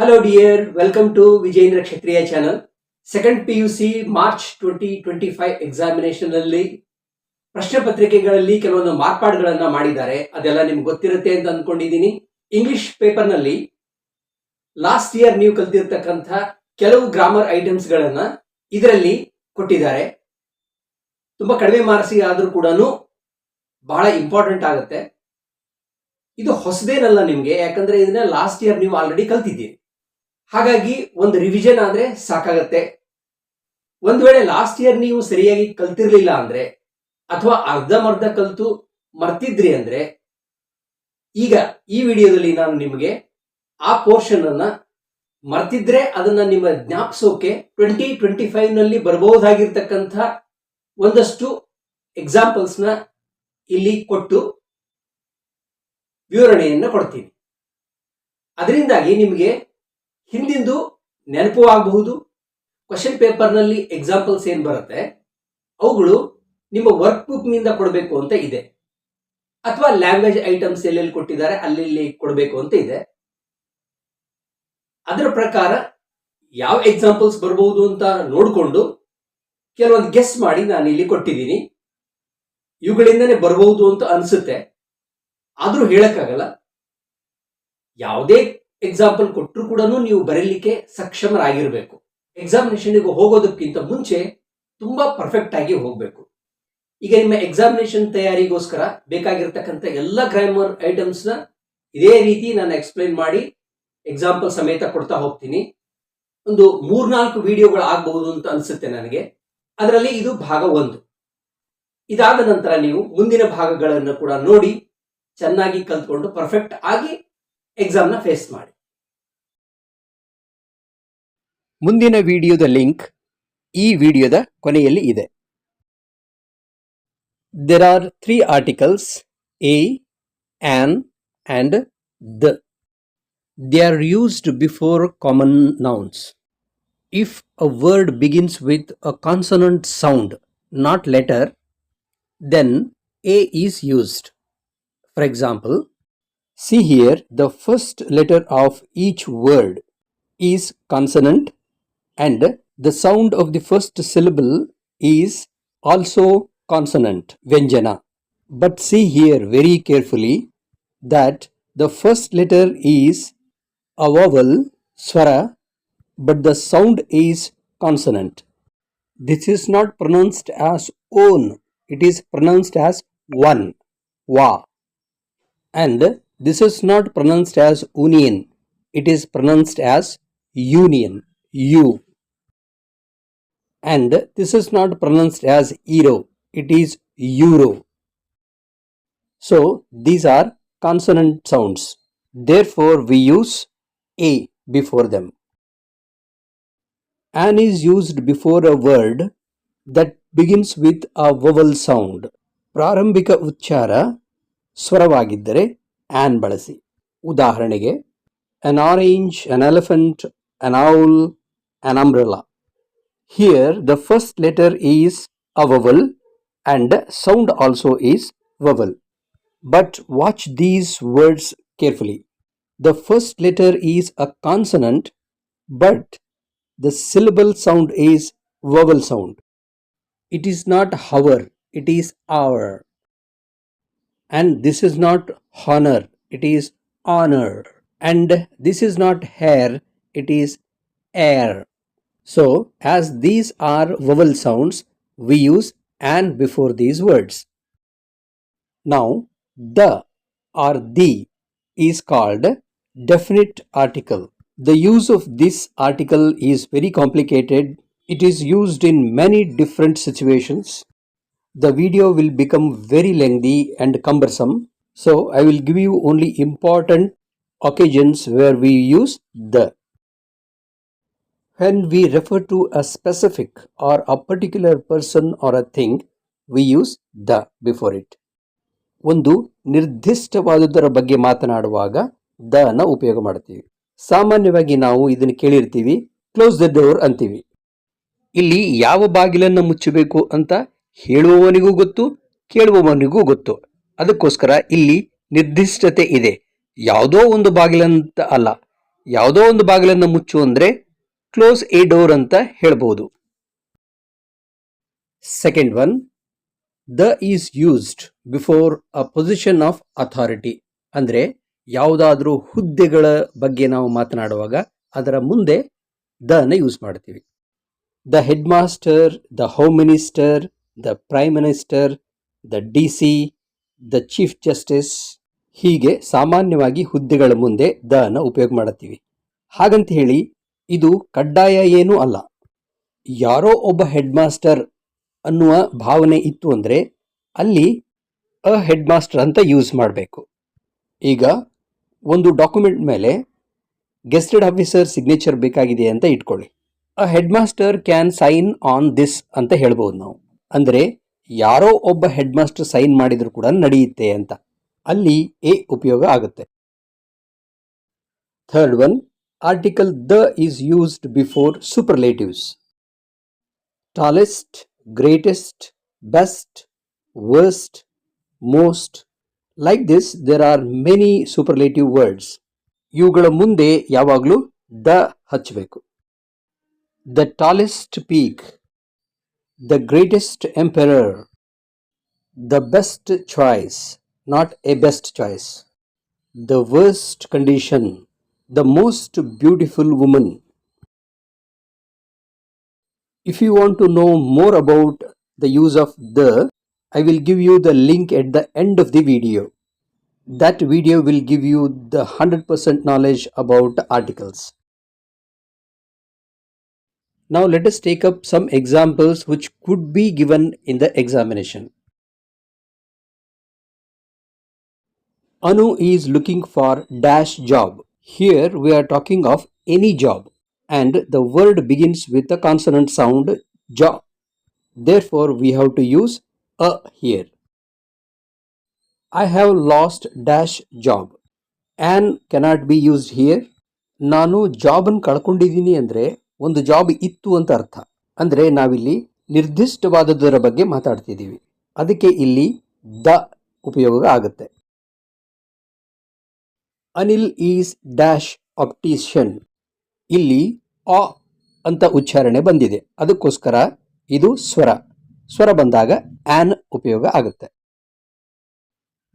Hello dear, welcome to Vijayendra Kshatriya channel. Second PUC March 2025 examination ಅಲ್ಲಿ ಪ್ರಶ್ನೆ ಪತ್ರಿಕೆಗಳಲ್ಲಿ ಕೆಲವೊಂದು ಮಾರ್ಪಾಡುಗಳನ್ನ ಮಾಡಿದ್ದಾರೆ. ಅದೆಲ್ಲ ನಿಮ್ಗೆ ಗೊತ್ತಿರುತ್ತೆ ಅಂತ ಅನ್ಕೊಂಡಿದ್ದೀನಿ. ಇಂಗ್ಲಿಷ್ ಪೇಪರ್ ನಲ್ಲಿ ಲಾಸ್ಟ್ ಇಯರ್ ನೀವು ಕಲ್ತಿರ್ತಕ್ಕಂಥ ಕೆಲವು ಗ್ರಾಮರ್ ಐಟಮ್ಸ್ ಗಳನ್ನ ಇದರಲ್ಲಿ ಕೊಟ್ಟಿದ್ದಾರೆ. ತುಂಬಾ ಕಡಿಮೆ ಮಾರ್ಕ್ಸ್ ಆದ್ರೂ ಕೂಡ ಬಹಳ ಇಂಪಾರ್ಟೆಂಟ್ ಆಗುತ್ತೆ. ಇದು ಹೊಸದೇನಲ್ಲ ನಿಮ್ಗೆ, ಯಾಕಂದ್ರೆ ಇದನ್ನ ಲಾಸ್ಟ್ ಇಯರ್ ನೀವು ಆಲ್ರೆಡಿ ಕಲ್ತಿದ್ದೀರಿ. ಹಾಗಾಗಿ ಒಂದು ರಿವಿಷನ್ ಆದ್ರೆ ಸಾಕಾಗತ್ತೆ. ಒಂದ್ ವೇಳೆ ಲಾಸ್ಟ್ ಇಯರ್ ನೀವು ಸರಿಯಾಗಿ ಕಲ್ತಿರ್ಲಿಲ್ಲ ಅಂದ್ರೆ ಅಥವಾ ಅರ್ಧಮರ್ಧ ಕಲ್ತು ಮರ್ತಿದ್ರಿ ಅಂದ್ರೆ ಈಗ ಈ ವಿಡಿಯೋದಲ್ಲಿ ನಾನು ನಿಮಗೆ ಆ ಪೋರ್ಷನ್ ಅನ್ನ ಮರ್ತಿದ್ರೆ ಅದನ್ನ ನಿಮ್ಮ ಜ್ಞಾಪಿಸೋಕೆ 2025 ನಲ್ಲಿ ಬರಬಹುದಾಗಿರ್ತಕ್ಕಂಥ ಒಂದಷ್ಟು ಎಕ್ಸಾಂಪಲ್ಸ್ ನ ಇಲ್ಲಿ ಕೊಟ್ಟು ವಿವರಣೆಯನ್ನ ಕೊಡ್ತೀನಿ. ಅದರಿಂದಾಗಿ ನಿಮಗೆ ಹಿಂದಿಂದು ನೆನಪು ಆಗಬಹುದು. ಕ್ವಶನ್ ಪೇಪರ್ ನಲ್ಲಿ ಎಕ್ಸಾಂಪಲ್ಸ್ ಏನ್ ಬರುತ್ತೆ ಅವುಗಳು ನಿಮ್ಮ ವರ್ಕ್ ಬುಕ್ ನಿಂದ ಕೊಡಬೇಕು ಅಂತ ಇದೆ, ಅಥವಾ ಲ್ಯಾಂಗ್ವೇಜ್ ಐಟಮ್ಸ್ ಎಲ್ಲೆಲ್ಲಿ ಕೊಟ್ಟಿದ್ದಾರೆ ಅಲ್ಲಿ ಕೊಡಬೇಕು ಅಂತ ಇದೆ. ಅದರ ಪ್ರಕಾರ ಯಾವ ಎಕ್ಸಾಂಪಲ್ಸ್ ಬರಬಹುದು ಅಂತ ನೋಡಿಕೊಂಡು ಕೆಲವೊಂದು ಗೆಸ್ ಮಾಡಿ ನಾನು ಇಲ್ಲಿ ಕೊಟ್ಟಿದ್ದೀನಿ. ಇವುಗಳಿಂದನೇ ಬರಬಹುದು ಅಂತ ಅನ್ಸುತ್ತೆ, ಆದ್ರೂ ಹೇಳಕ್ಕಾಗಲ್ಲ. ಯಾವುದೇ ಎಕ್ಸಾಂಪಲ್ ಕೊಟ್ಟರು ಕೂಡ ನೀವು ಬರೀಲಿಕ್ಕೆ ಸಕ್ಷಮರಾಗಿರ್ಬೇಕು. ಎಕ್ಸಾಮಿನೇಷನ್ಗೆ ಹೋಗೋದಕ್ಕಿಂತ ಮುಂಚೆ ತುಂಬಾ ಪರ್ಫೆಕ್ಟ್ ಆಗಿ ಹೋಗ್ಬೇಕು. ಈಗ ನಿಮ್ಮ ಎಕ್ಸಾಮಿನೇಷನ್ ತಯಾರಿಗೋಸ್ಕರ ಬೇಕಾಗಿರ್ತಕ್ಕಂಥ ಎಲ್ಲ ಗ್ರಾಮರ್ ಐಟಮ್ಸ್ ನ ಇದೇ ರೀತಿ ನಾನು ಎಕ್ಸ್ಪ್ಲೈನ್ ಮಾಡಿ ಎಕ್ಸಾಂಪಲ್ ಸಮೇತ ಕೊಡ್ತಾ ಹೋಗ್ತೀನಿ. ಒಂದು 3-4 ವಿಡಿಯೋಗಳು ಆಗಬಹುದು ಅಂತ ಅನ್ಸುತ್ತೆ ನನಗೆ. ಅದರಲ್ಲಿ ಇದು ಭಾಗ 1. ಇದಾದ ನಂತರ ನೀವು ಮುಂದಿನ ಭಾಗಗಳನ್ನು ಕೂಡ ನೋಡಿ ಚೆನ್ನಾಗಿ ಕಲ್ತ್ಕೊಂಡು ಪರ್ಫೆಕ್ಟ್ ಆಗಿ ಎಕ್ಸಾಮ್ ನ ಫೇಸ್ ಮಾಡಿ. ಮುಂದಿನ ವಿಡಿಯೋದ ಲಿಂಕ್ ಈ ವಿಡಿಯೋದ ಕೊನೆಯಲ್ಲಿ ಇದೆ. There are 3 articles, a, an and the. They are used before common nouns. If a word begins with a consonant sound, not letter, then a is used. For example, see here, the first letter of each word is consonant and the sound of the first syllable is also consonant, Vyanjana. But see here very carefully that the first letter is a vowel, Swara, but the sound is consonant. This is not pronounced as own, it is pronounced as one, Va. And this is not pronounced as union, it is pronounced as union, U. And this is not pronounced as euro, it is euro. So these are consonant sounds. Therefore we use a before them. An is used before a word that begins with a vowel sound. ಪ್ರಾರಂಭಿಕ ಉಚ್ಚಾರ ಸ್ವರವಾಗಿದ್ದರೆ on ಬಳಸಿ. ಉದಾಹರಣೆಗೆ an orange, an elephant, an owl, an umbrella. Here the first letter is a vowel and sound also is vowel. But watch these words carefully. The first letter is a consonant, but the syllable sound is vowel sound. It is not hour, it is hour. And this is not honor, it is honor. And this is not hair, it is air. So as these are vowel sounds, we use an before these words. Now the or the is called definite article. The use of this article is very complicated. It is used in many different situations. The video will become very lengthy and cumbersome, so I will give you only important occasions where we use the. When we refer to a specific or a particular person or a thing, we use the before it. ಒಂದು ನಿರ್ದಿಷ್ಟವಾದುದರ ಬಗ್ಗೆ ಮಾತನಾಡುವಾಗ the ನ ಉಪಯೋಗ ಮಾಡ್ತೀವಿ. ಸಾಮಾನ್ಯವಾಗಿ ನಾವು ಇದನ್ನು ಕೇಳಿರ್ತೀವಿ, close the door ಅಂತೀವಿ. ಇಲ್ಲಿ ಯಾವ ಬಾಗಿಲನ್ನು ಮುಚ್ಚಬೇಕು ಅಂತ ಹೇಳುವವನಿಗೂ ಗೊತ್ತು, ಕೇಳುವವನಿಗೂ ಗೊತ್ತು. ಅದಕ್ಕೋಸ್ಕರ ಇಲ್ಲಿ ನಿರ್ದಿಷ್ಟತೆ ಇದೆ. ಯಾವುದೋ ಒಂದು ಬಾಗಿಲಂತ ಅಲ್ಲ, ಯಾವುದೋ ಒಂದು ಬಾಗಿಲನ್ನು ಮುಚ್ಚು ಅಂದ್ರೆ ಕ್ಲೋಸ್ ಎ ಡೋರ್ ಅಂತ ಹೇಳ್ಬೋದು. Second one, the is used before a position of authority. ಅಂದ್ರೆ ಯಾವುದಾದ್ರೂ ಹುದ್ದೆಗಳ ಬಗ್ಗೆ ನಾವು ಮಾತನಾಡುವಾಗ ಅದರ ಮುಂದೆ ದ ನ ಯೂಸ್ ಮಾಡ್ತೀವಿ. The head master, the home minister, the prime minister, the DC, the chief justice, ಹೀಗೆ ಸಾಮಾನ್ಯವಾಗಿ ಹುದ್ದೆಗಳ ಮುಂದೆ ದ ನ ಉಪಯೋಗ ಮಾಡುತ್ತೀವಿ. ಹಾಗಂತ ಹೇಳಿ ಇದು ಕಡ್ಡಾಯ ಏನೂ ಅಲ್ಲ. ಯಾರೋ ಒಬ್ಬ ಹೆಡ್ ಮಾಸ್ಟರ್ ಅನ್ನುವ ಭಾವನೆ ಇತ್ತು ಅಂದರೆ ಅಲ್ಲಿ ಅ ಹೆಡ್ ಮಾಸ್ಟರ್ ಅಂತ ಯೂಸ್ ಮಾಡಬೇಕು. ಈಗ ಒಂದು ಡಾಕ್ಯುಮೆಂಟ್ ಮೇಲೆ ಗೆಸ್ಟೆಡ್ ಆಫೀಸರ್ ಸಿಗ್ನೇಚರ್ ಬೇಕಾಗಿದೆ ಅಂತ ಇಟ್ಕೊಳ್ಳಿ. A head master can sign on this ಅಂತ ಹೇಳ್ಬೋದು ನಾವು. ಅಂದರೆ ಯಾರೋ ಒಬ್ಬ ಹೆಡ್ ಮಾಸ್ಟರ್ ಸೈನ್ ಮಾಡಿದ್ರು ಕೂಡ ನಡೆಯುತ್ತೆ ಅಂತ. ಅಲ್ಲಿ ಎ ಉಪಯೋಗ ಆಗುತ್ತೆ. Third one, article the is used before superlatives. Tallest, greatest, best, worst, most. Like this there are many superlative words. ಇವುಗಳ ಮುಂದೆ ಯಾವಾಗಲೂ ದ ಹಚ್ಚಬೇಕು. The tallest peak, the greatest emperor, the best choice, not a best choice, the worst condition, the most beautiful woman. If you want to know more about the use of the, I will give you the link at the end of the video. That video will give you the 100% knowledge about articles. Now let us take up some examples which could be given in the examination. Anu is looking for dash job. Here we are talking of any job and the word begins with the consonant sound ja. Therefore we have to use a here. I have lost dash job. An cannot be used here. ನಾನು ಜಾಬನ್ನು ಕಳ್ಕೊಂಡಿದ್ದೀನಿ ಅಂದರೆ ಒಂದು job ಇತ್ತು ಅಂತ ಅರ್ಥ. ಅಂದರೆ ನಾವಿಲ್ಲಿ ನಿರ್ದಿಷ್ಟವಾದದರ ಬಗ್ಗೆ ಮಾತಾಡ್ತಿದ್ದೀವಿ. ಅದಕ್ಕೆ ಇಲ್ಲಿ ದ ಉಪಯೋಗ ಆಗುತ್ತೆ. Anil is dash optician. ಇಲ್ಲಿ ಆ ಅಂತ ಉಚ್ಚಾರಣೆ ಬಂದಿದೆ, ಅದಕ್ಕೋಸ್ಕರ ಇದು ಸ್ವರ ಬಂದಾಗ ಆನ್ ಉಪಯೋಗ ಆಗುತ್ತೆ.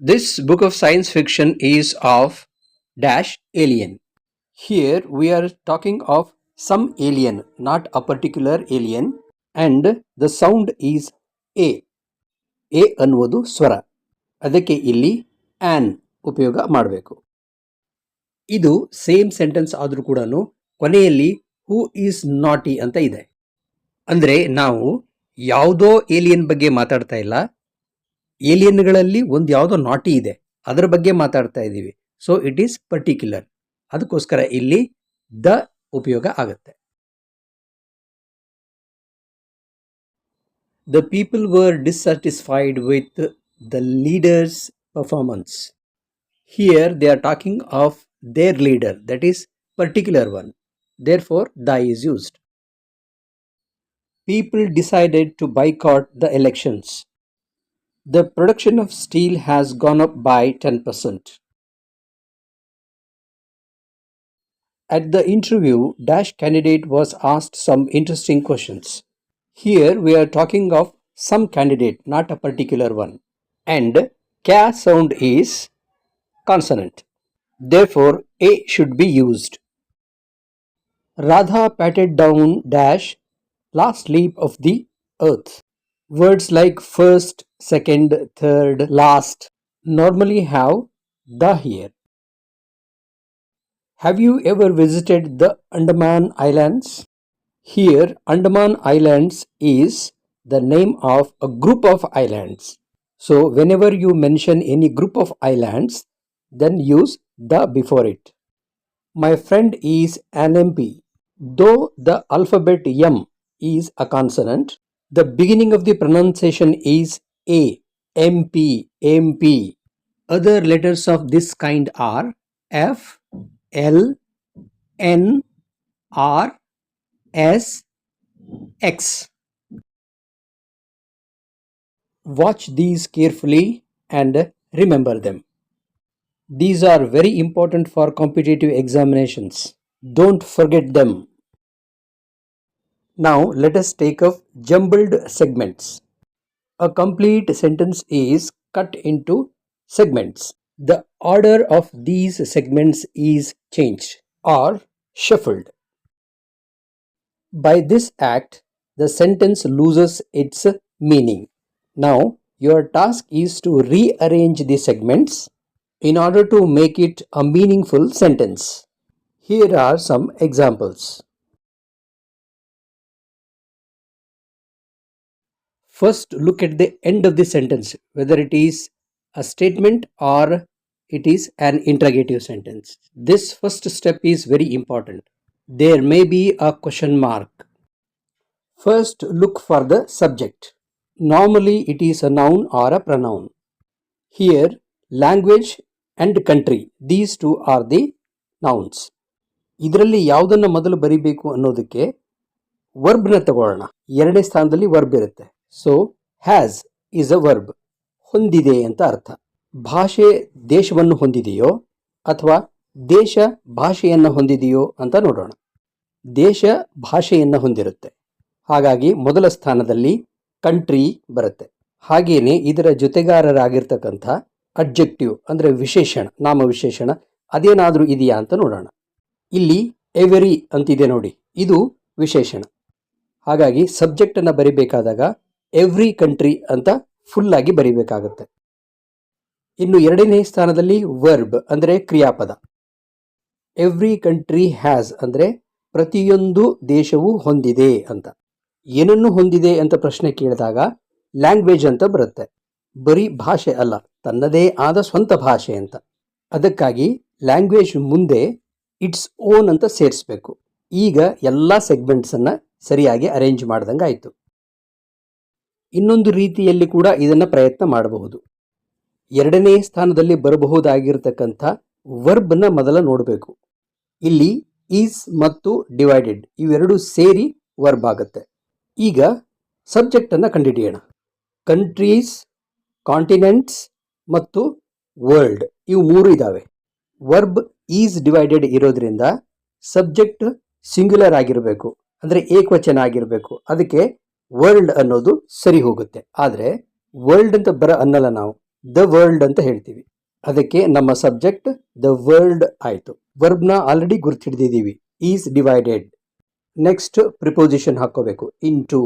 This book of science fiction is of dash alien. Here we are talking of some alien, not a particular alien, and the sound is A. A ಅನ್ನುವುದು ಸ್ವರ, ಅದಕ್ಕೆ ಇಲ್ಲಿ ಆನ್ ಉಪಯೋಗ ಮಾಡಬೇಕು. ಇದು ಸೇಮ್ ಸೆಂಟೆನ್ಸ್ ಆದರೂ ಕೂಡ ಕೊನೆಯಲ್ಲಿ ಹೂ ಈಸ್ ನಾಟಿ ಅಂತ ಇದೆ. ಅಂದರೆ ನಾವು ಯಾವುದೋ ಏಲಿಯನ್ ಬಗ್ಗೆ ಮಾತಾಡ್ತಾ ಇಲ್ಲ, ಏಲಿಯನ್ಗಳಲ್ಲಿ ಒಂದು ಯಾವುದೋ ನಾಟಿ ಇದೆ ಅದರ ಬಗ್ಗೆ ಮಾತಾಡ್ತಾ ಇದ್ದೀವಿ. ಸೊ ಇಟ್ ಈಸ್ ಪರ್ಟಿಕ್ಯುಲರ್, ಅದಕ್ಕೋಸ್ಕರ ಇಲ್ಲಿ ದ ಉಪಯೋಗ ಆಗುತ್ತೆ. The people were dissatisfied with the leaders performance. Here they are talking of their leader, that is particular one. Therefore the is used. People decided to boycott the elections. The production of steel has gone up by 10%. At the interview, dash candidate was asked some interesting questions. Here we are talking of some candidate, not a particular one, and ka sound is consonant. Therefore a should be used. Radha patted down dash last leaf of the earth. Words like first, second, third, last normally have the here. Have you ever visited the Andaman Islands? Here Andaman Islands is the name of a group of islands. So whenever you mention any group of islands, then use the before it. My friend is an MP. Though the alphabet M is a consonant, the beginning of the pronunciation is A, MP, MP. Other letters of this kind are F, L, N, R, S, X. Watch these carefully and remember them. These are very important for competitive examinations. Don't forget them. Now let us take up jumbled segments. A complete sentence is cut into segments. The order of these segments is changed or shuffled. By this act, the sentence loses its meaning. Now, your task is to rearrange the segments in order to make it a meaningful sentence. Here are some examples. First, look at the end of the sentence, whether it is a statement or it is an interrogative sentence. This first step is very important. There may be a question mark. First, look for the subject. Normally, it is a noun or a pronoun. Here, language and country, these two are the nouns. ಇದರಲ್ಲಿ ಯಾವುದನ್ನು ಮೊದಲು ಬರಿಬೇಕು ಅನ್ನೋದಕ್ಕೆ ವರ್ಬ್ನ ತಗೊಳ್ಳೋಣ. ಎರಡನೇ ಸ್ಥಾನದಲ್ಲಿ verb ಇರುತ್ತೆ. So has is a verb, ಹೊಂದಿದೆ ಅಂತ ಅರ್ಥ. ಭಾಷೆ ದೇಶವನ್ನು ಹೊಂದಿದೆಯೋ ಅಥವಾ ದೇಶ ಭಾಷೆಯನ್ನು ಹೊಂದಿದೆಯೋ ಅಂತ ನೋಡೋಣ. ದೇಶ ಭಾಷೆಯನ್ನು ಹೊಂದಿರುತ್ತೆ, ಹಾಗಾಗಿ ಮೊದಲ ಸ್ಥಾನದಲ್ಲಿ ಕಂಟ್ರಿ ಬರುತ್ತೆ. ಹಾಗೇನೆ ಇದರ ಜೊತೆಗಾರರಾಗಿರ್ತಕ್ಕಂಥ ಅಡ್ಜೆಕ್ಟಿವ್ ಅಂದರೆ ವಿಶೇಷಣ, ನಾಮವಿಶೇಷಣ ಅದೇನಾದರೂ ಇದೆಯಾ ಅಂತ ನೋಡೋಣ. ಇಲ್ಲಿ ಎವರಿ ಅಂತಿದೆ ನೋಡಿ, ಇದು ವಿಶೇಷಣ. ಹಾಗಾಗಿ ಸಬ್ಜೆಕ್ಟನ್ನು ಬರಿಬೇಕಾದಾಗ ಎವ್ರಿ ಕಂಟ್ರಿ ಅಂತ ಫುಲ್ ಆಗಿ ಬರಿಬೇಕಾಗುತ್ತೆ. ಇನ್ನು ಎರಡನೇ ಸ್ಥಾನದಲ್ಲಿ ವರ್ಬ್ ಅಂದರೆ ಕ್ರಿಯಾಪದ. ಎವ್ರಿ ಕಂಟ್ರಿ ಹ್ಯಾಸ್ ಅಂದರೆ ಪ್ರತಿಯೊಂದು ದೇಶವು ಹೊಂದಿದೆ ಅಂತ. ಏನನ್ನು ಹೊಂದಿದೆ ಅಂತ ಪ್ರಶ್ನೆ ಕೇಳಿದಾಗ ಲ್ಯಾಂಗ್ವೇಜ್ ಅಂತ ಬರುತ್ತೆ. ಬರೀ ಭಾಷೆ ಅಲ್ಲ, ತನ್ನದೇ ಆದ ಸ್ವಂತ ಭಾಷೆ ಅಂತ. ಅದಕ್ಕಾಗಿ ಲ್ಯಾಂಗ್ವೇಜ್ ಮುಂದೆ ಇಟ್ಸ್ ಓನ್ ಅಂತ ಸೇರಿಸಬೇಕು. ಈಗ ಎಲ್ಲ ಸೆಗ್ಮೆಂಟ್ಸನ್ನು ಸರಿಯಾಗಿ ಅರೇಂಜ್ ಮಾಡ್ದಂಗೆ ಆಯಿತು. ಇನ್ನೊಂದು ರೀತಿಯಲ್ಲಿ ಕೂಡ ಇದನ್ನು ಪ್ರಯತ್ನ ಮಾಡಬಹುದು. ಎರಡನೇ ಸ್ಥಾನದಲ್ಲಿ ಬರಬಹುದಾಗಿರ್ತಕ್ಕಂಥ ವರ್ಬ್ನ ಮೊದಲ ನೋಡಬೇಕು. ಇಲ್ಲಿ ಈಸ್ ಮತ್ತು ಡಿವೈಡೆಡ್ ಇವೆರಡು ಸೇರಿ ವರ್ಬ್ ಆಗುತ್ತೆ. ಈಗ ಸಬ್ಜೆಕ್ಟನ್ನು ಕಂಡುಹಿಡಿಯೋಣ. ಕಂಟ್ರೀಸ್, ಕಾಂಟಿನೆಂಟ್ಸ್ ಮತ್ತು ವರ್ಲ್ಡ್ ಇವು ಮೂರು ಇದ್ದಾವೆ. ವರ್ಬ್ ಈಸ್ ಡಿವೈಡೆಡ್ ಇರೋದ್ರಿಂದ ಸಬ್ಜೆಕ್ಟ್ ಸಿಂಗ್ಯುಲರ್ ಆಗಿರಬೇಕು, ಅಂದರೆ ಏಕವಚನ ಆಗಿರಬೇಕು. ಅದಕ್ಕೆ ವರ್ಲ್ಡ್ ಅನ್ನೋದು ಸರಿ ಹೋಗುತ್ತೆ. ಆದರೆ ವರ್ಲ್ಡ್ ಅಂತ ಅನ್ನಲ್ಲ, ನಾವು ದ ವರ್ಲ್ಡ್ ಅಂತ ಹೇಳ್ತೀವಿ. ಅದಕ್ಕೆ ನಮ್ಮ ಸಬ್ಜೆಕ್ಟ್ ದ ವರ್ಲ್ಡ್ ಆಯಿತು. ವರ್ಬ್ನ ಆಲ್ರೆಡಿ ಗುರ್ತಿಡಿದಿದ್ದೀವಿ, ಈಸ್ ಡಿವೈಡೆಡ್. ನೆಕ್ಸ್ಟ್ ಪ್ರಿಪೋಸಿಷನ್ ಹಾಕೋಬೇಕು, ಇನ್ ಟು.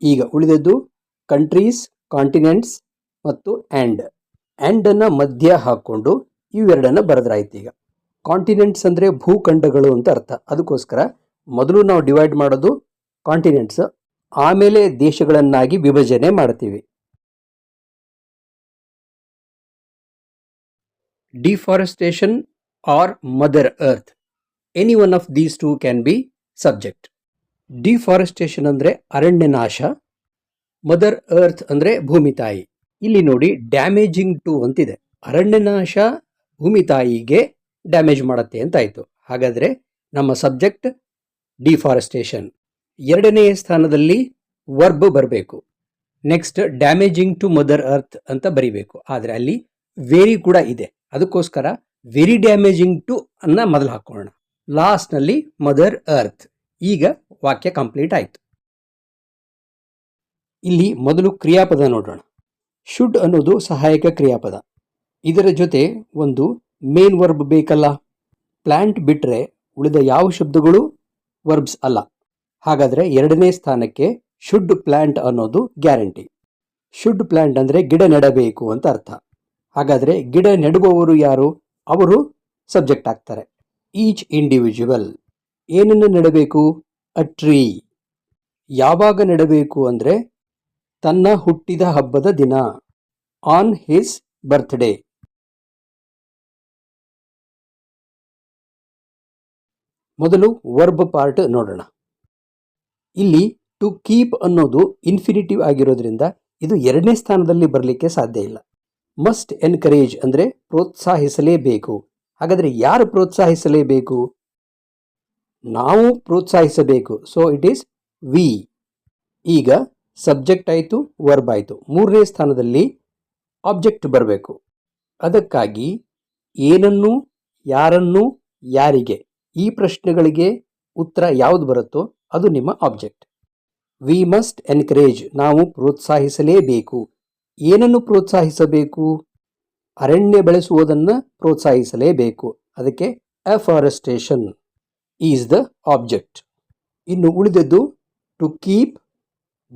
ಈಗ ಉಳಿದದ್ದು ಕಂಟ್ರೀಸ್, ಕಾಂಟಿನೆಂಟ್ಸ್ ಮತ್ತು ಆ್ಯಂಡ್ ಅನ್ನು ಮಧ್ಯ ಹಾಕ್ಕೊಂಡು ಇವೆರಡನ್ನು ಬರೆದ್ರಾಯ್ತು. ಈಗ ಕಾಂಟಿನೆಂಟ್ಸ್ ಅಂದರೆ ಭೂಖಂಡಗಳು ಅಂತ ಅರ್ಥ. ಅದಕ್ಕೋಸ್ಕರ ಮೊದಲು ನಾವು ಡಿವೈಡ್ ಮಾಡೋದು ಕಾಂಟಿನೆಂಟ್ಸ್, ಆಮೇಲೆ ದೇಶಗಳನ್ನಾಗಿ ವಿಭಜನೆ ಮಾಡ್ತೀವಿ. Deforestation or mother earth, any one of these two can be subject. Deforestation ಅಂದರೆ ಅರಣ್ಯ ನಾಶ, ಮದರ್ ಅರ್ತ್ ಅಂದರೆ ಭೂಮಿ ತಾಯಿ. ಇಲ್ಲಿ ನೋಡಿ ಡ್ಯಾಮೇಜಿಂಗ್ ಟು ಅಂತಿದೆ. ಅರಣ್ಯ ನಾಶ ಭೂಮಿ ತಾಯಿಗೆ ಡ್ಯಾಮೇಜ್ ಮಾಡುತ್ತೆ ಅಂತಾಯಿತು. ಹಾಗಾದರೆ ನಮ್ಮ ಸಬ್ಜೆಕ್ಟ್ ಡಿಫಾರೆಸ್ಟೇಷನ್. ಎರಡನೇ ಸ್ಥಾನದಲ್ಲಿ ವರ್ಬ್ ಬರಬೇಕು. Next damaging to mother earth ಅಂತ ಬರಿಬೇಕು. ಆದರೆ ಅಲ್ಲಿ ವೆರಿ ಕೂಡ ಇದೆ, ಅದಕ್ಕೋಸ್ಕರ ವೆರಿ ಡ್ಯಾಮೇಜಿಂಗ್ ಟು ಅನ್ನ ಮೊದಲು ಹಾಕೋಣ. ಲಾಸ್ಟ್ನಲ್ಲಿ ಮದರ್ ಅರ್ತ್. ಈಗ ವಾಕ್ಯ ಕಂಪ್ಲೀಟ್ ಆಯಿತು. ಇಲ್ಲಿ ಮೊದಲು ಕ್ರಿಯಾಪದ ನೋಡೋಣ. ಶುಡ್ ಅನ್ನೋದು ಸಹಾಯಕ ಕ್ರಿಯಾಪದ. ಇದರ ಜೊತೆ ಒಂದು ಮೇನ್ ವರ್ಬ್ ಬೇಕಲ್ಲ. ಪ್ಲಾಂಟ್ ಬಿಟ್ಟರೆ ಉಳಿದ ಯಾವ ಶಬ್ದಗಳು ವರ್ಬ್ಸ್ ಅಲ್ಲ. ಹಾಗಾದರೆ ಎರಡನೇ ಸ್ಥಾನಕ್ಕೆ ಶುಡ್ ಪ್ಲಾಂಟ್ ಅನ್ನೋದು ಗ್ಯಾರಂಟಿ. ಶುಡ್ ಪ್ಲಾಂಟ್ ಅಂದರೆ ಗಿಡ ನೆಡಬೇಕು ಅಂತ ಅರ್ಥ. ಹಾಗಾದರೆ ಗಿಡ ನೆಡುವವರು ಯಾರು? ಅವರು ಸಬ್ಜೆಕ್ಟ್ ಆಗ್ತಾರೆ. Each individual. ಏನನ್ನು ನೆಡಬೇಕು? A tree. ಯಾವಾಗ ನೆಡಬೇಕು ಅಂದರೆ ತನ್ನ ಹುಟ್ಟಿದ ಹಬ್ಬದ ದಿನ, ಆನ್ ಹಿಸ್ ಬರ್ತ್ಡೇ. ಮೊದಲು ವರ್ಬ್ ಪಾರ್ಟ್ ನೋಡೋಣ. ಇಲ್ಲಿ ಟು ಕೀಪ್ ಅನ್ನೋದು ಇನ್ಫಿನಿಟಿವ್ ಆಗಿರೋದ್ರಿಂದ ಇದು ಎರಡನೇ ಸ್ಥಾನದಲ್ಲಿ ಬರಲಿಕ್ಕೆ ಸಾಧ್ಯ ಇಲ್ಲ. ಮಸ್ಟ್ ಎನ್ಕರೇಜ್ ಅಂದರೆ ಪ್ರೋತ್ಸಾಹಿಸಲೇಬೇಕು. ಹಾಗಾದರೆ ಯಾರು ಪ್ರೋತ್ಸಾಹಿಸಲೇಬೇಕು? ನಾವು ಪ್ರೋತ್ಸಾಹಿಸಬೇಕು. So it is we. ಈಗ ಸಬ್ಜೆಕ್ಟ್ ಆಯಿತು, ವರ್ಬ್ ಆಯಿತು. ಮೂರನೇ ಸ್ಥಾನದಲ್ಲಿ ಆಬ್ಜೆಕ್ಟ್ ಬರಬೇಕು. ಅದಕ್ಕಾಗಿ ಏನನ್ನು, ಯಾರನ್ನು, ಯಾರಿಗೆ ಈ ಪ್ರಶ್ನೆಗಳಿಗೆ ಉತ್ತರ ಯಾವುದು ಬರುತ್ತೋ ಅದು ನಿಮ್ಮ ಆಬ್ಜೆಕ್ಟ್. ವಿ ಮಸ್ಟ್ ಎನ್ಕರೇಜ್, ನಾವು ಪ್ರೋತ್ಸಾಹಿಸಲೇಬೇಕು. ಏನನ್ನು ಪ್ರೋತ್ಸಾಹಿಸಬೇಕು? ಅರಣ್ಯ ಬೆಳೆಸುವುದನ್ನು ಪ್ರೋತ್ಸಾಹಿಸಲೇಬೇಕು. ಅದಕ್ಕೆ ಅಫಾರೆಸ್ಟೇಷನ್ ಈಸ್ ದ ಆಬ್ಜೆಕ್ಟ್. ಇನ್ನು ಉಳಿದದ್ದು to keep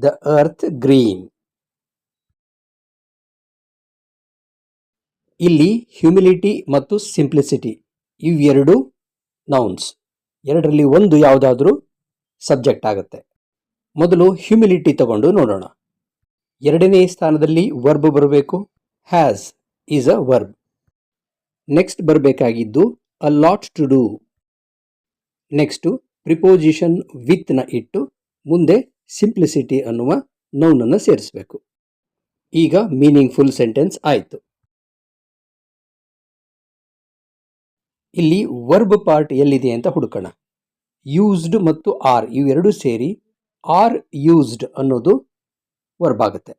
the earth green. ಇಲ್ಲಿ ಹ್ಯುಮಿಲಿಟಿ ಮತ್ತು ಸಿಂಪ್ಲಿಸಿಟಿ ಇವೆರಡು ನೌನ್ಸ್. ಎರಡರಲ್ಲಿ ಒಂದು ಯಾವುದಾದ್ರೂ ಸಬ್ಜೆಕ್ಟ್ ಆಗುತ್ತೆ. ಮೊದಲು ಹ್ಯುಮಿಲಿಟಿ ತಗೊಂಡು ನೋಡೋಣ. ಎರಡನೇ ಸ್ಥಾನದಲ್ಲಿ ವರ್ಬ್ ಬರಬೇಕು. Has is a verb. Next ಬರಬೇಕಾಗಿದ್ದು a lot to do. Next preposition with ನ ಇಟ್ಟು ಮುಂದೆ ಸಿಂಪ್ಲಿಸಿಟಿ ಅನ್ನುವ ನೌನನ್ನು ಸೇರಿಸಬೇಕು. ಈಗ ಮೀನಿಂಗ್ಫುಲ್ ಸೆಂಟೆನ್ಸ್ ಆಯಿತು. ಇಲ್ಲಿ ವರ್ಬ್ ಪಾರ್ಟ್ ಎಲ್ಲಿದೆ ಅಂತ ಹುಡುಕೋಣ. ಯೂಸ್ಡ್ ಮತ್ತು ಆರ್ ಇವೆರಡು ಸೇರಿ ಆರ್ ಯೂಸ್ಡ್ ಅನ್ನೋದು ವರ್ಬ್ ಆಗುತ್ತೆ.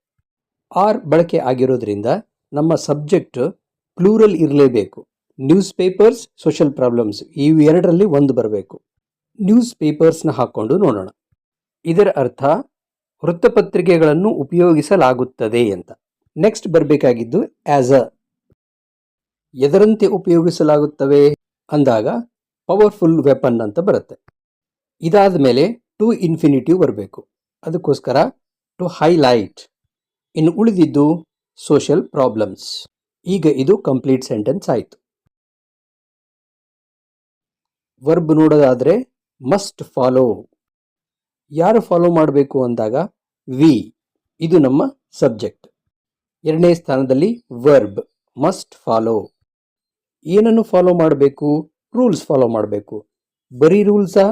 ಆರ್ ಬಳಕೆ ಆಗಿರೋದ್ರಿಂದ ನಮ್ಮ ಸಬ್ಜೆಕ್ಟ್ ಪ್ಲೂರಲ್ ಇರಲೇಬೇಕು. ನ್ಯೂಸ್ ಪೇಪರ್ಸ್, ಸೋಷಿಯಲ್ ಪ್ರಾಬ್ಲಮ್ಸ್ ಇವೆರಡರಲ್ಲಿ ಒಂದು ಬರಬೇಕು. ನ್ಯೂಸ್ ಪೇಪರ್ಸ್ನ ಹಾಕ್ಕೊಂಡು ನೋಡೋಣ. ಇದರ ಅರ್ಥ ವೃತ್ತಪತ್ರಿಕೆಗಳನ್ನು ಉಪಯೋಗಿಸಲಾಗುತ್ತದೆ ಅಂತ. Next ಬರಬೇಕಾಗಿದ್ದು as a. ಎದರಂತೆ ಉಪಯೋಗಿಸಲಾಗುತ್ತವೆ ಅಂದಾಗ ಪವರ್ಫುಲ್ ವೆಪನ್ ಅಂತ ಬರುತ್ತೆ. ಇದಾದ ಮೇಲೆ ಟು ಇನ್ಫಿನಿಟಿವ್ ಬರಬೇಕು. ಅದಕ್ಕೋಸ್ಕರ ಟು ಹೈಲೈಟ್. ಇನ್ನು ಉಳಿದಿದ್ದು ಸೋಷಿಯಲ್ ಪ್ರಾಬ್ಲಮ್ಸ್. ಈಗ ಇದು ಕಂಪ್ಲೀಟ್ ಸೆಂಟೆನ್ಸ್ ಆಯಿತು. ವರ್ಬ್ ನೋಡೋದಾದರೆ ಮಸ್ಟ್ ಫಾಲೋ. ಯಾರು ಫಾಲೋ ಮಾಡಬೇಕು ಅಂದಾಗ ವಿ, ಇದು ನಮ್ಮ ಸಬ್ಜೆಕ್ಟ್. ಎರಡನೇ ಸ್ಥಾನದಲ್ಲಿ ವರ್ಬ್ ಮಸ್ಟ್ ಫಾಲೋ. ಏನನ್ನು ಫಾಲೋ ಮಾಡಬೇಕು? ರೂಲ್ಸ್ ಫಾಲೋ ಮಾಡಬೇಕು. ಬರೀ ರೂಲ್ಸಾ?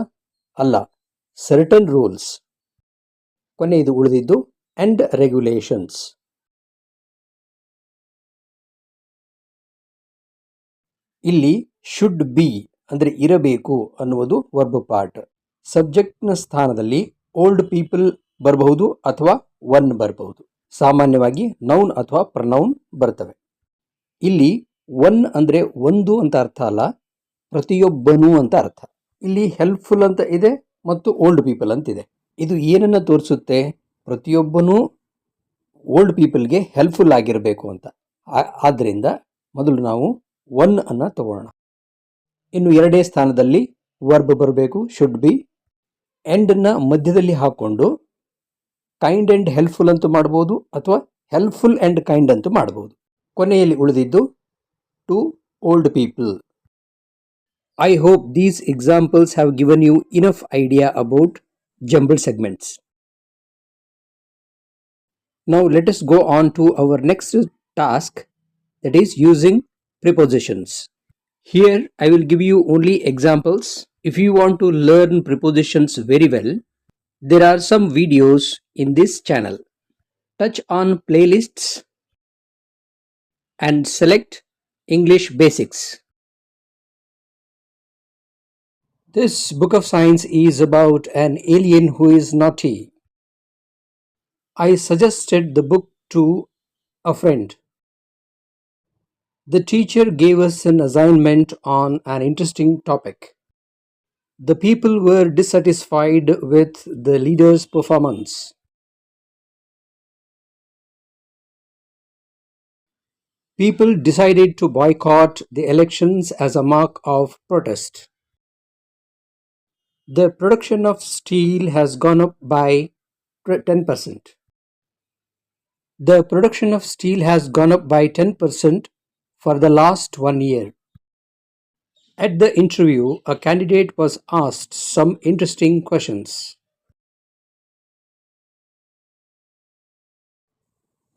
ಅಲ್ಲ, ಸರ್ಟನ್ ರೂಲ್ಸ್. ಕೊನೆಯದು ಉಳಿದಿದ್ದು ಅಂಡ್ ರೆಗ್ಯುಲೇಷನ್ಸ್. ಇಲ್ಲಿ ಶುಡ್ ಬಿ ಅಂದರೆ ಇರಬೇಕು ಅನ್ನುವುದು ವರ್ಬ್ ಪಾರ್ಟ್. ಸಬ್ಜೆಕ್ಟ್ನ ಸ್ಥಾನದಲ್ಲಿ ಓಲ್ಡ್ ಪೀಪಲ್ ಬರಬಹುದು ಅಥವಾ ಒನ್ ಬರಬಹುದು. ಸಾಮಾನ್ಯವಾಗಿ ನೌನ್ ಅಥವಾ ಪ್ರನೌನ್ ಬರ್ತವೆ. ಇಲ್ಲಿ ಒನ್ ಅಂದರೆ ಒಂದು ಅಂತ ಅರ್ಥ ಅಲ್ಲ, ಪ್ರತಿಯೊಬ್ಬನೂ ಅಂತ ಅರ್ಥ. ಇಲ್ಲಿ ಹೆಲ್ಪ್ಫುಲ್ ಅಂತ ಇದೆ ಮತ್ತು ಓಲ್ಡ್ ಪೀಪಲ್ ಅಂತಿದೆ. ಇದು ಏನನ್ನು ತೋರಿಸುತ್ತೆ? ಪ್ರತಿಯೊಬ್ಬನೂ ಓಲ್ಡ್ ಪೀಪಲ್ಗೆ ಹೆಲ್ಪ್ಫುಲ್ ಆಗಿರಬೇಕು ಅಂತ. ಆದ್ದರಿಂದ ಮೊದಲು ನಾವು ಒನ್ ಅನ್ನು ತಗೊಳ್ಳೋಣ. ಇನ್ನು ಎರಡನೇ ಸ್ಥಾನದಲ್ಲಿ ವರ್ಬ್ ಬರಬೇಕು, ಶುಡ್ ಬಿ. ಎಂಡನ್ನು ಮಧ್ಯದಲ್ಲಿ ಹಾಕ್ಕೊಂಡು ಕೈಂಡ್ ಆ್ಯಂಡ್ ಹೆಲ್ಪ್ಫುಲ್ ಅಂತೂ ಮಾಡ್ಬೋದು ಅಥವಾ ಹೆಲ್ಪ್ಫುಲ್ ಆ್ಯಂಡ್ ಕೈಂಡ್ ಅಂತೂ ಮಾಡ್ಬೋದು. ಕೊನೆಯಲ್ಲಿ ಉಳಿದಿದ್ದು to old people. I hope these examples have given you enough idea about jumbled segments. Now let us go on to our next task, that is using prepositions. Here I will give you only examples. If you want to learn prepositions very well, there are some videos in this channel. Touch on playlists and select English Basics. This book of science is about an alien who is naughty. I suggested the book to a friend. The teacher gave us an assignment on an interesting topic. The people were dissatisfied with the leader's performance. People decided to boycott the elections as a mark of protest. The production of steel has gone up by 10%. The production of steel has gone up by 10% for the last 1 year. At the interview, a candidate was asked some interesting questions.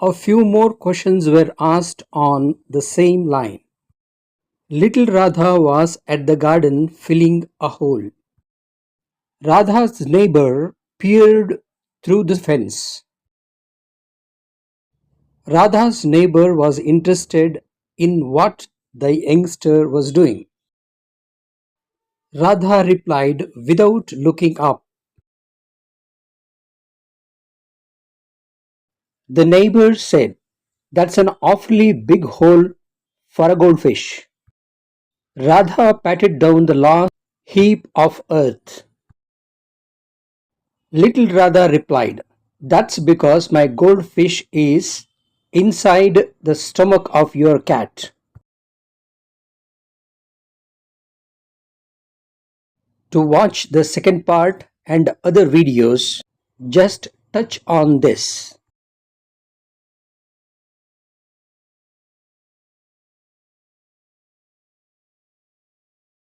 A few more questions were asked on the same line. Little Radha was at the garden filling a hole. Radha's neighbor peered through the fence. Radha's neighbor was interested in what the youngster was doing. Radha replied without looking up. The neighbor said, "That's an awfully big hole for a goldfish." Radha patted down the last heap of earth. Little Radha replied, "That's because my goldfish is inside the stomach of your cat." To watch the second part and other videos, just touch on this.